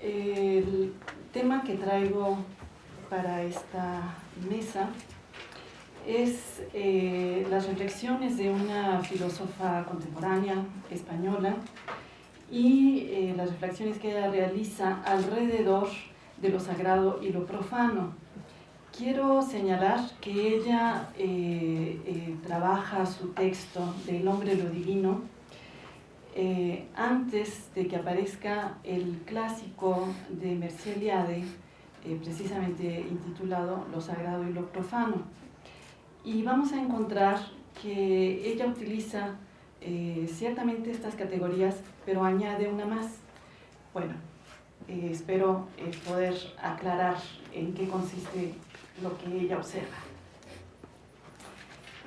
El tema que traigo para esta mesa es las reflexiones de una filósofa contemporánea española y las reflexiones que ella realiza alrededor de lo sagrado y lo profano. Quiero señalar que ella trabaja su texto del hombre y lo divino antes de que aparezca el clásico de Mircea Eliade, precisamente intitulado Lo sagrado y lo profano. Y vamos a encontrar que ella utiliza ciertamente estas categorías, pero añade una más. Bueno, espero poder aclarar en qué consiste lo que ella observa.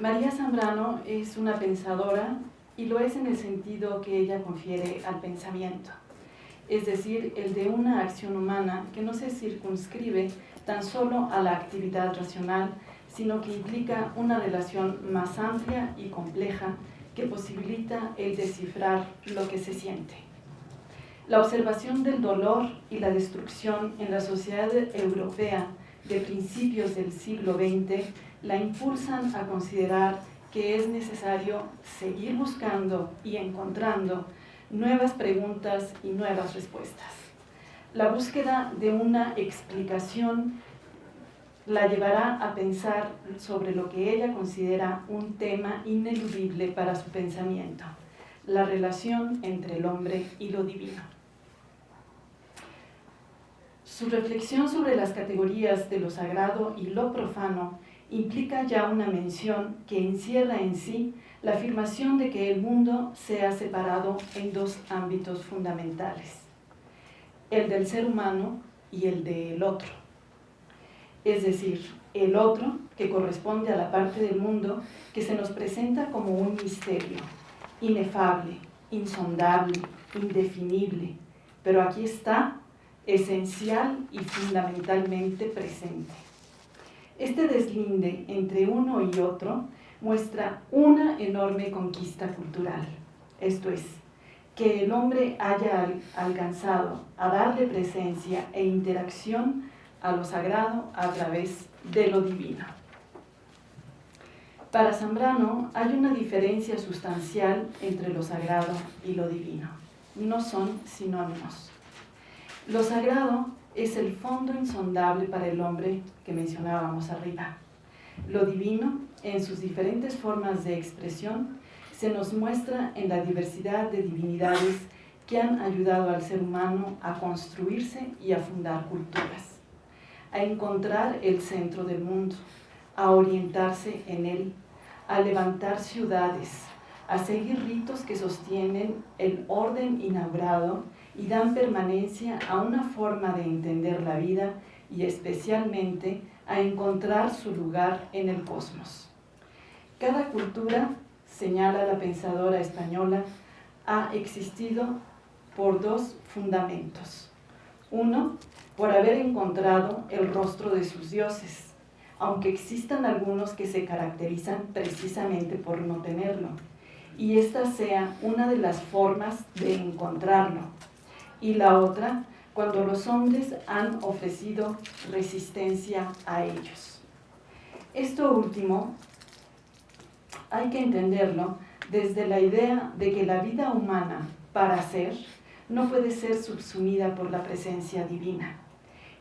María Zambrano es una pensadora y lo es en el sentido que ella confiere al pensamiento, es decir, el de una acción humana que no se circunscribe tan solo a la actividad racional, sino que implica una relación más amplia y compleja que posibilita el descifrar lo que se siente. La observación del dolor y la destrucción en la sociedad europea de principios del siglo XX la impulsan a considerar que es necesario seguir buscando y encontrando nuevas preguntas y nuevas respuestas. La búsqueda de una explicación la llevará a pensar sobre lo que ella considera un tema ineludible para su pensamiento, la relación entre el hombre y lo divino. Su reflexión sobre las categorías de lo sagrado y lo profano implica ya una mención que encierra en sí la afirmación de que el mundo se ha separado en dos ámbitos fundamentales, el del ser humano y el del otro. Es decir, el otro que corresponde a la parte del mundo que se nos presenta como un misterio, inefable, insondable, indefinible, pero aquí está, esencial y fundamentalmente presente. Este deslinde entre uno y otro muestra una enorme conquista cultural, esto es, que el hombre haya alcanzado a darle presencia e interacción a lo sagrado a través de lo divino. Para Zambrano hay una diferencia sustancial entre lo sagrado y lo divino. No son sinónimos. Lo sagrado es el fondo insondable para el hombre que mencionábamos arriba. Lo divino, en sus diferentes formas de expresión, se nos muestra en la diversidad de divinidades que han ayudado al ser humano a construirse y a fundar culturas, a encontrar el centro del mundo, a orientarse en él, a levantar ciudades, a seguir ritos que sostienen el orden inaugurado y dan permanencia a una forma de entender la vida y especialmente a encontrar su lugar en el cosmos. Cada cultura, señala la pensadora española, ha existido por dos fundamentos. Uno, por haber encontrado el rostro de sus dioses, aunque existan algunos que se caracterizan precisamente por no tenerlo, y esta sea una de las formas de encontrarlo. Y la otra, cuando los hombres han ofrecido resistencia a ellos. Esto último hay que entenderlo desde la idea de que la vida humana, para ser, no puede ser subsumida por la presencia divina.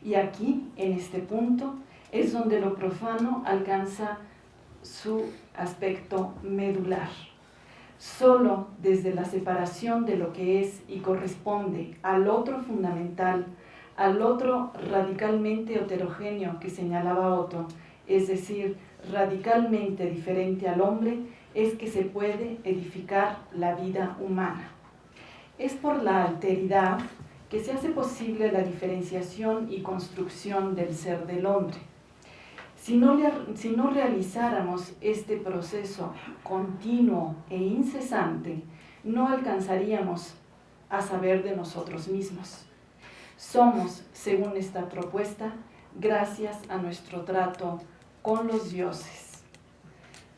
Y aquí, en este punto, es donde lo profano alcanza su aspecto medular. Solo desde la separación de lo que es y corresponde al otro fundamental, al otro radicalmente heterogéneo que señalaba Otto, es decir, radicalmente diferente al hombre, es que se puede edificar la vida humana. Es por la alteridad que se hace posible la diferenciación y construcción del ser del hombre. Si no realizáramos este proceso continuo e incesante, no alcanzaríamos a saber de nosotros mismos. Somos, según esta propuesta, gracias a nuestro trato con los dioses.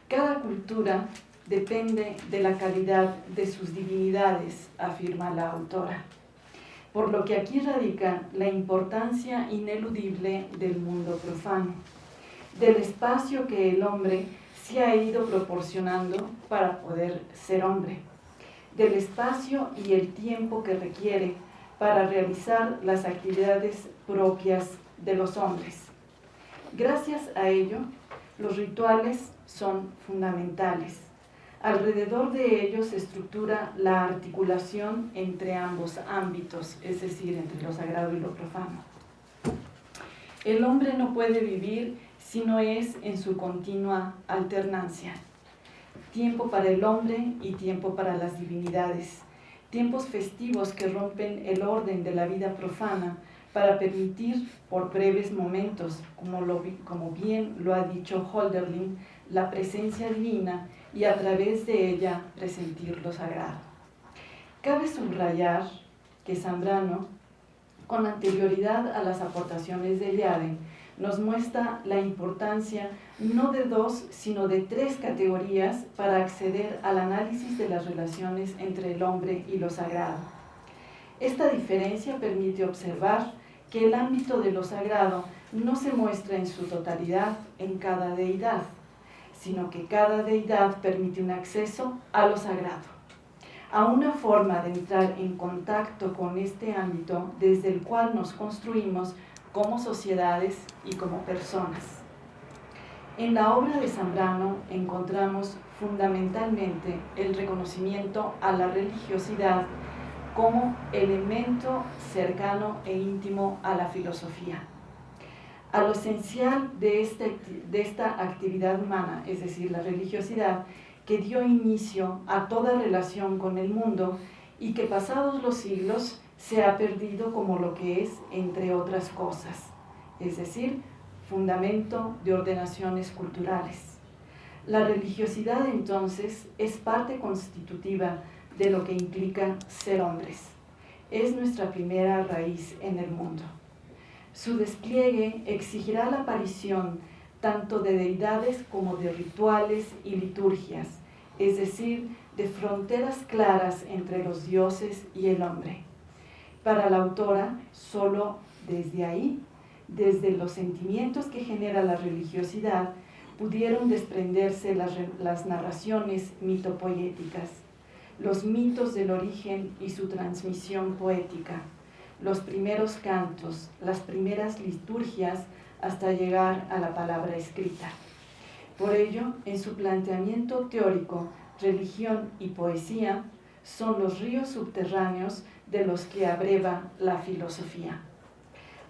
Cada cultura depende de la calidad de sus divinidades, afirma la autora. por lo que aquí radica la importancia ineludible del mundo profano, del espacio que el hombre se ha ido proporcionando para poder ser hombre, del espacio y el tiempo que requiere para realizar las actividades propias de los hombres. Gracias a ello, los rituales son fundamentales. Alrededor de ellos se estructura la articulación entre ambos ámbitos, es decir, entre lo sagrado y lo profano. El hombre no puede vivir si no es en su continua alternancia. Tiempo para el hombre y tiempo para las divinidades. Tiempos festivos que rompen el orden de la vida profana para permitir por breves momentos, como bien lo ha dicho Hölderlin, la presencia divina y a través de ella presentir lo sagrado. Cabe subrayar que Zambrano, con anterioridad a las aportaciones de Eliade, nos muestra la importancia no de 2, sino de 3 categorías para acceder al análisis de las relaciones entre el hombre y lo sagrado. Esta diferencia permite observar que el ámbito de lo sagrado no se muestra en su totalidad en cada deidad, sino que cada deidad permite un acceso a lo sagrado, a una forma de entrar en contacto con este ámbito desde el cual nos construimos como sociedades y como personas. En la obra de Zambrano encontramos fundamentalmente el reconocimiento a la religiosidad como elemento cercano e íntimo a la filosofía, a lo esencial de esta actividad humana, es decir, la religiosidad, que dio inicio a toda relación con el mundo y que pasados los siglos se ha perdido como lo que es, entre otras cosas, es decir, fundamento de ordenaciones culturales. La religiosidad, entonces, es parte constitutiva de lo que implica ser hombres. Es nuestra primera raíz en el mundo. Su despliegue exigirá la aparición tanto de deidades como de rituales y liturgias, es decir, de fronteras claras entre los dioses y el hombre. Para la autora, solo desde ahí, desde los sentimientos que genera la religiosidad, pudieron desprenderse las narraciones mitopoéticas, los mitos del origen y su transmisión poética, los primeros cantos, las primeras liturgias, hasta llegar a la palabra escrita. Por ello, en su planteamiento teórico, religión y poesía son los ríos subterráneos de los que abreva la filosofía,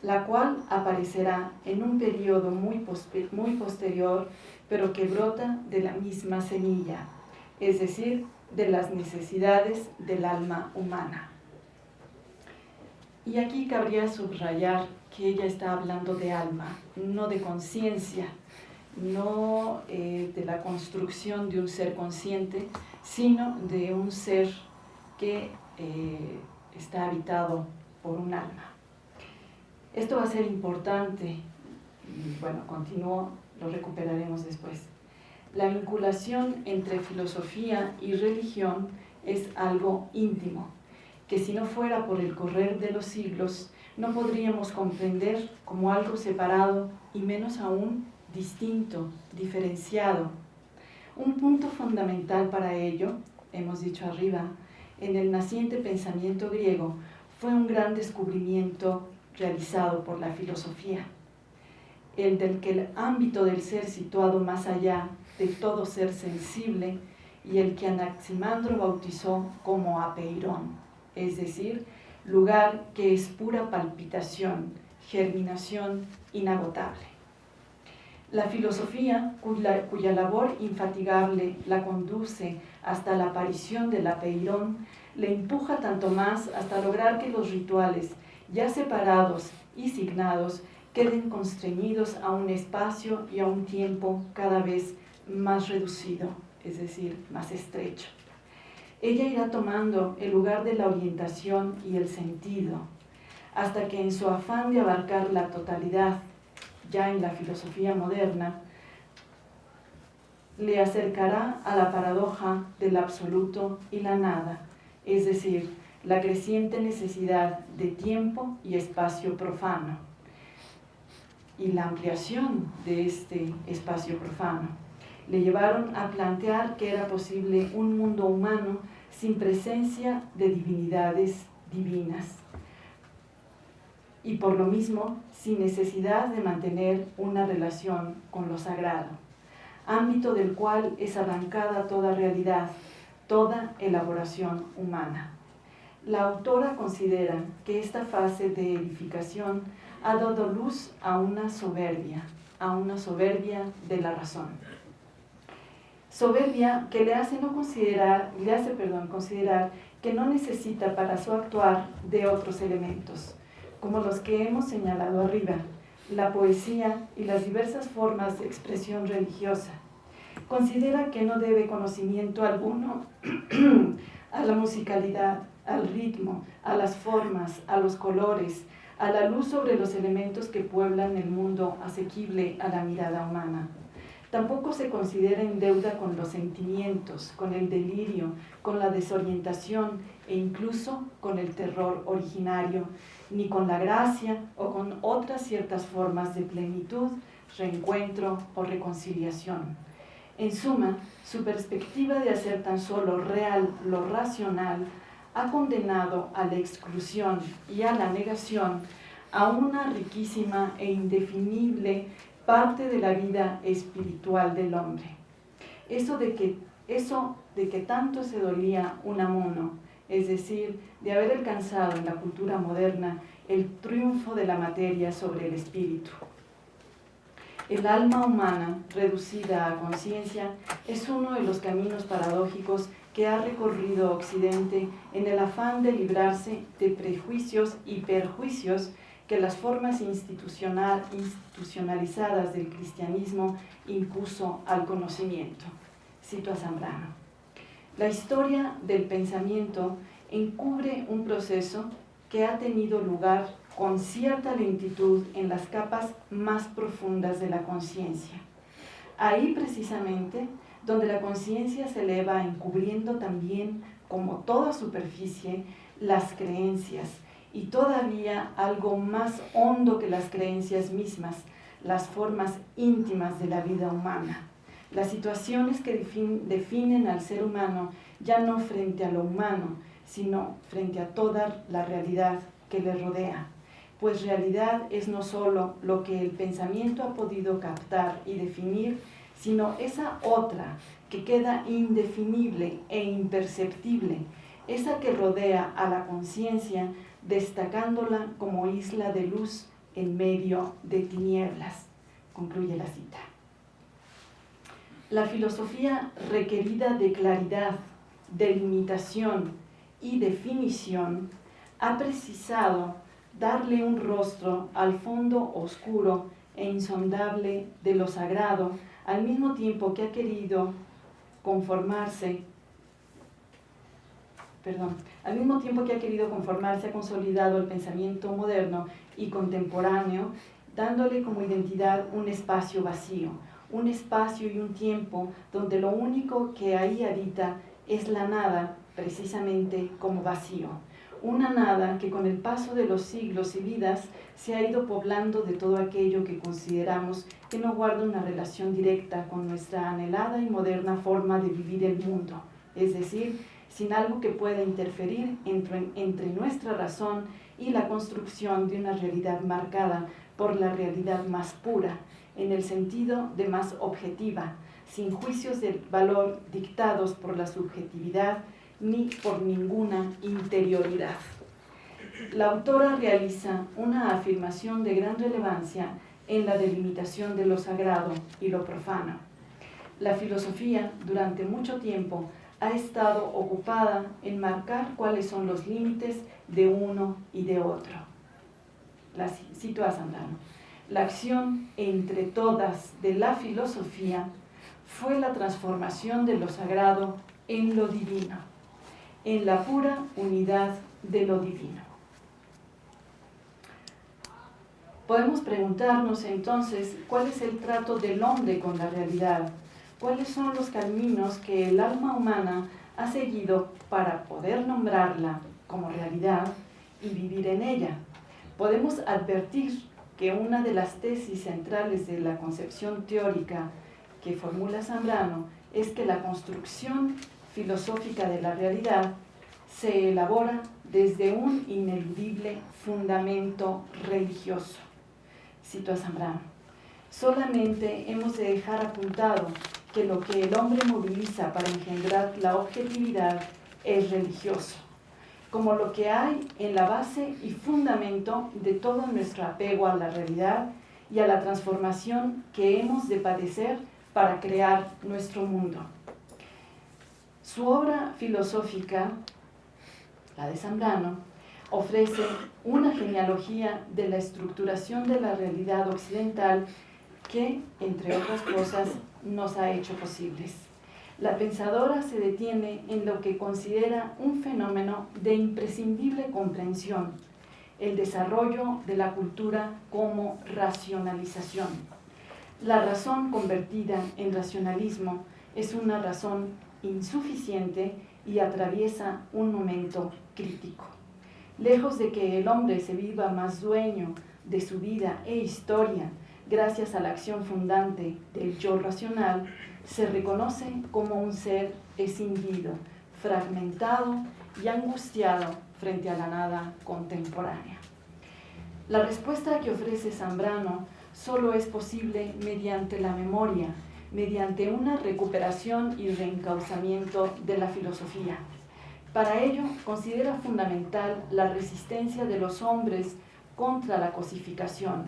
la cual aparecerá en un periodo muy posterior, pero que brota de la misma semilla, es decir, de las necesidades del alma humana. Y aquí cabría subrayar que ella está hablando de alma, no de conciencia, no de la construcción de un ser consciente, sino de un ser que está habitado por un alma. Esto va a ser importante, y bueno, continúo, lo recuperaremos después. La vinculación entre filosofía y religión es algo íntimo, que si no fuera por el correr de los siglos, no podríamos comprender como algo separado y menos aún distinto, diferenciado. Un punto fundamental para ello, hemos dicho arriba, en el naciente pensamiento griego, fue un gran descubrimiento realizado por la filosofía, el del que el ámbito del ser situado más allá de todo ser sensible y el que Anaximandro bautizó como apeirón, es decir, lugar que es pura palpitación, germinación inagotable. La filosofía, cuya labor infatigable la conduce hasta la aparición del apeirón, le empuja tanto más hasta lograr que los rituales, ya separados y signados, queden constreñidos a un espacio y a un tiempo cada vez más reducido, es decir, más estrecho. Ella irá tomando el lugar de la orientación y el sentido, hasta que en su afán de abarcar la totalidad, ya en la filosofía moderna, le acercará a la paradoja del absoluto y la nada, es decir, la creciente necesidad de tiempo y espacio profano y la ampliación de este espacio profano le llevaron a plantear que era posible un mundo humano sin presencia de divinidades divinas y por lo mismo sin necesidad de mantener una relación con lo sagrado, ámbito del cual es arrancada toda realidad, toda elaboración humana. La autora considera que esta fase de edificación ha dado luz a una soberbia de la razón. Soberbia que le hace considerar que no necesita para su actuar de otros elementos, como los que hemos señalado arriba, la poesía y las diversas formas de expresión religiosa. Considera que no debe conocimiento alguno a la musicalidad, al ritmo, a las formas, a los colores, a la luz sobre los elementos que pueblan el mundo asequible a la mirada humana. Tampoco se considera en deuda con los sentimientos, con el delirio, con la desorientación e incluso con el terror originario, ni con la gracia o con otras ciertas formas de plenitud, reencuentro o reconciliación. En suma, su perspectiva de hacer tan solo real lo racional ha condenado a la exclusión y a la negación a una riquísima e indefinible parte de la vida espiritual del hombre. Eso de que tanto se dolía Unamuno, es decir, de haber alcanzado en la cultura moderna el triunfo de la materia sobre el espíritu. El alma humana, reducida a conciencia, es uno de los caminos paradójicos que ha recorrido Occidente en el afán de librarse de prejuicios y perjuicios que las formas institucionalizadas del cristianismo impuso al conocimiento. Cito a Zambrano. La historia del pensamiento encubre un proceso que ha tenido lugar con cierta lentitud en las capas más profundas de la conciencia. Ahí precisamente donde la conciencia se eleva encubriendo también, como toda superficie, las creencias, y todavía algo más hondo que las creencias mismas, las formas íntimas de la vida humana, las situaciones que definen al ser humano ya no frente a lo humano, sino frente a toda la realidad que le rodea. Pues realidad es no solo lo que el pensamiento ha podido captar y definir, sino esa otra que queda indefinible e imperceptible, esa que rodea a la conciencia, destacándola como isla de luz en medio de tinieblas. Concluye la cita. La filosofía requerida de claridad, delimitación y definición ha precisado darle un rostro al fondo oscuro e insondable de lo sagrado, al mismo tiempo que ha querido conformarse, ha consolidado el pensamiento moderno y contemporáneo, dándole como identidad un espacio vacío, un espacio y un tiempo donde lo único que ahí habita es la nada, precisamente como vacío. Una nada que con el paso de los siglos y vidas se ha ido poblando de todo aquello que consideramos que no guarda una relación directa con nuestra anhelada y moderna forma de vivir el mundo, es decir, sin algo que pueda interferir entre nuestra razón y la construcción de una realidad marcada por la realidad más pura, en el sentido de más objetiva, sin juicios de valor dictados por la subjetividad ni por ninguna interioridad. La autora realiza una afirmación de gran relevancia en la delimitación de lo sagrado y lo profano. La filosofía, durante mucho tiempo, ha estado ocupada en marcar cuáles son los límites de uno y de otro. Cito a Zambrano. La acción entre todas de la filosofía fue la transformación de lo sagrado en lo divino, en la pura unidad de lo divino. Podemos preguntarnos entonces cuál es el trato del hombre con la realidad, cuáles son los caminos que el alma humana ha seguido para poder nombrarla como realidad y vivir en ella. Podemos advertir que una de las tesis centrales de la concepción teórica que formula Zambrano es que la construcción filosófica de la realidad se elabora desde un ineludible fundamento religioso. Cito a Zambrano: solamente hemos de dejar apuntado que lo que el hombre moviliza para engendrar la objetividad es religioso, como lo que hay en la base y fundamento de todo nuestro apego a la realidad y a la transformación que hemos de padecer para crear nuestro mundo. Su obra filosófica, la de Zambrano, ofrece una genealogía de la estructuración de la realidad occidental que, entre otras cosas, nos ha hecho posibles. La pensadora se detiene en lo que considera un fenómeno de imprescindible comprensión: el desarrollo de la cultura como racionalización. La razón convertida en racionalismo es una razón insuficiente y atraviesa un momento crítico. Lejos de que el hombre se viva más dueño de su vida e historia gracias a la acción fundante del yo racional, se reconoce como un ser escindido, fragmentado y angustiado frente a la nada contemporánea. La respuesta que ofrece Zambrano solo es posible mediante la memoria, mediante una recuperación y reencauzamiento de la filosofía. Para ello, considera fundamental la resistencia de los hombres contra la cosificación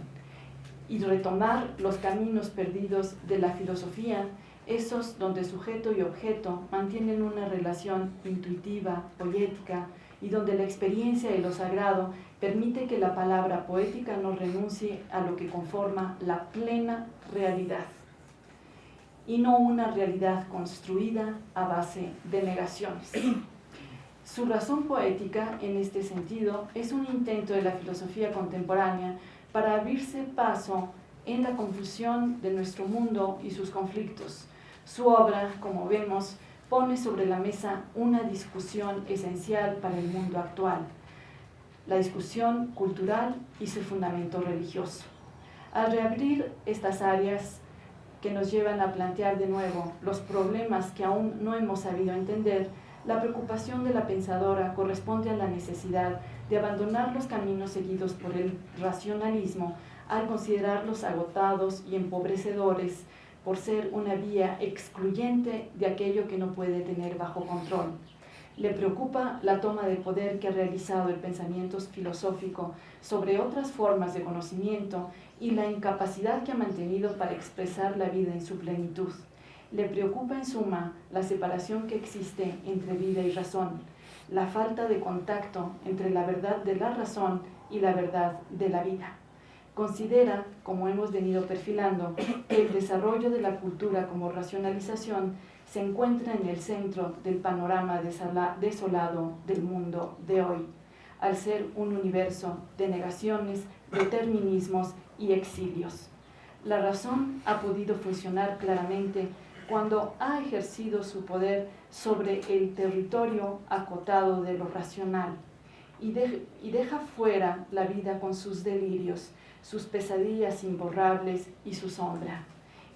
y retomar los caminos perdidos de la filosofía, esos donde sujeto y objeto mantienen una relación intuitiva, poética, y donde la experiencia y lo sagrado permite que la palabra poética no renuncie a lo que conforma la plena realidad, y no una realidad construida a base de negaciones. Su razón poética, en este sentido, es un intento de la filosofía contemporánea para abrirse paso en la confusión de nuestro mundo y sus conflictos. Su obra, como vemos, pone sobre la mesa una discusión esencial para el mundo actual: la discusión cultural y su fundamento religioso. Al reabrir estas áreas que nos llevan a plantear de nuevo los problemas que aún no hemos sabido entender, la preocupación de la pensadora corresponde a la necesidad de abandonar los caminos seguidos por el racionalismo al considerarlos agotados y empobrecedores por ser una vía excluyente de aquello que no puede tener bajo control. Le preocupa la toma de poder que ha realizado el pensamiento filosófico sobre otras formas de conocimiento y la incapacidad que ha mantenido para expresar la vida en su plenitud. Le preocupa, en suma, la separación que existe entre vida y razón, la falta de contacto entre la verdad de la razón y la verdad de la vida. Considera, como hemos venido perfilando, que el desarrollo de la cultura como racionalización se encuentra en el centro del panorama desolado del mundo de hoy, al ser un universo de negaciones, determinismos y exilios. La razón ha podido funcionar claramente cuando ha ejercido su poder sobre el territorio acotado de lo racional y deja fuera la vida con sus delirios, sus pesadillas imborrables y su sombra.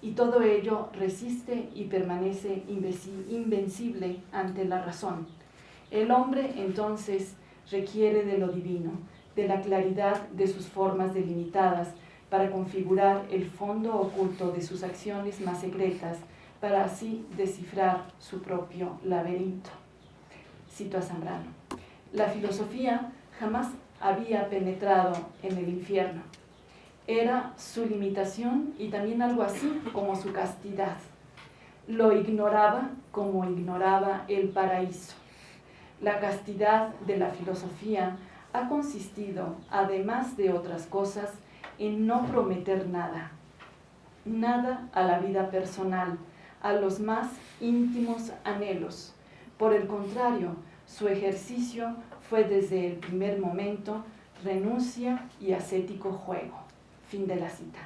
Y todo ello resiste y permanece invencible ante la razón. El hombre, entonces, requiere de lo divino, de la claridad de sus formas delimitadas, para configurar el fondo oculto de sus acciones más secretas, para así descifrar su propio laberinto. Cito a Zambrano: la filosofía jamás había penetrado en el infierno. Era su limitación y también algo así como su castidad. Lo ignoraba como ignoraba el paraíso. La castidad de la filosofía ha consistido, además de otras cosas, en no prometer nada, nada a la vida personal, a los más íntimos anhelos. Por el contrario, su ejercicio fue desde el primer momento renuncia y ascético juego. Fin de la cita.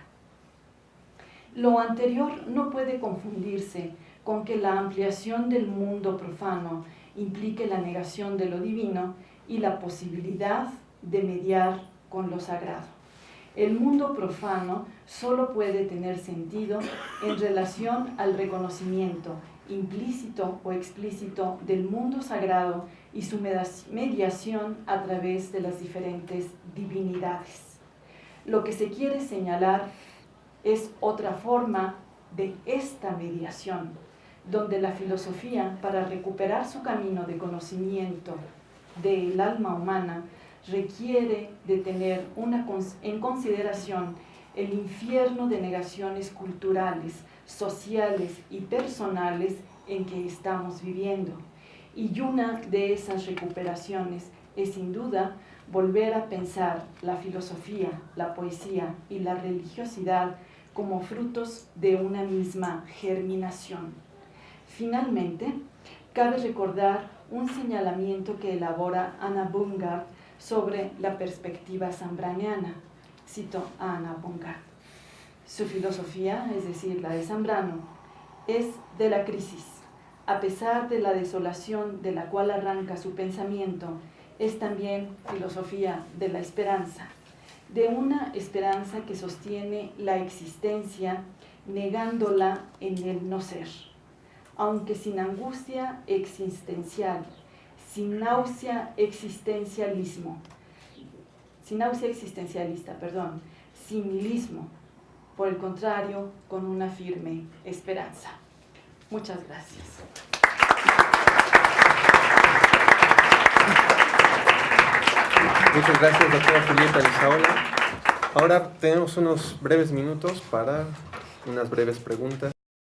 Lo anterior no puede confundirse con que la ampliación del mundo profano implique la negación de lo divino y la posibilidad de mediar con lo sagrado. El mundo profano solo puede tener sentido en relación al reconocimiento implícito o explícito del mundo sagrado y su mediación a través de las diferentes divinidades. Lo que se quiere señalar es otra forma de esta mediación, donde la filosofía, para recuperar su camino de conocimiento del alma humana, requiere de tener en consideración el infierno de negaciones culturales, sociales y personales en que estamos viviendo. Y una de esas recuperaciones es sin duda volver a pensar la filosofía, la poesía y la religiosidad como frutos de una misma germinación. Finalmente, cabe recordar un señalamiento que elabora Anna Bungard sobre la perspectiva zambraniana. Cito a Anna Bungard. Su filosofía, es decir, la de Zambrano, es de la crisis. A pesar de la desolación de la cual arranca su pensamiento, es también filosofía de la esperanza, de una esperanza que sostiene la existencia negándola en el no ser, aunque sin angustia existencial, sin náusea existencialista, sin nihilismo, por el contrario, con una firme esperanza. Muchas gracias. Muchas gracias, doctora Julieta Lizaola. Ahora tenemos unos breves minutos para unas breves preguntas.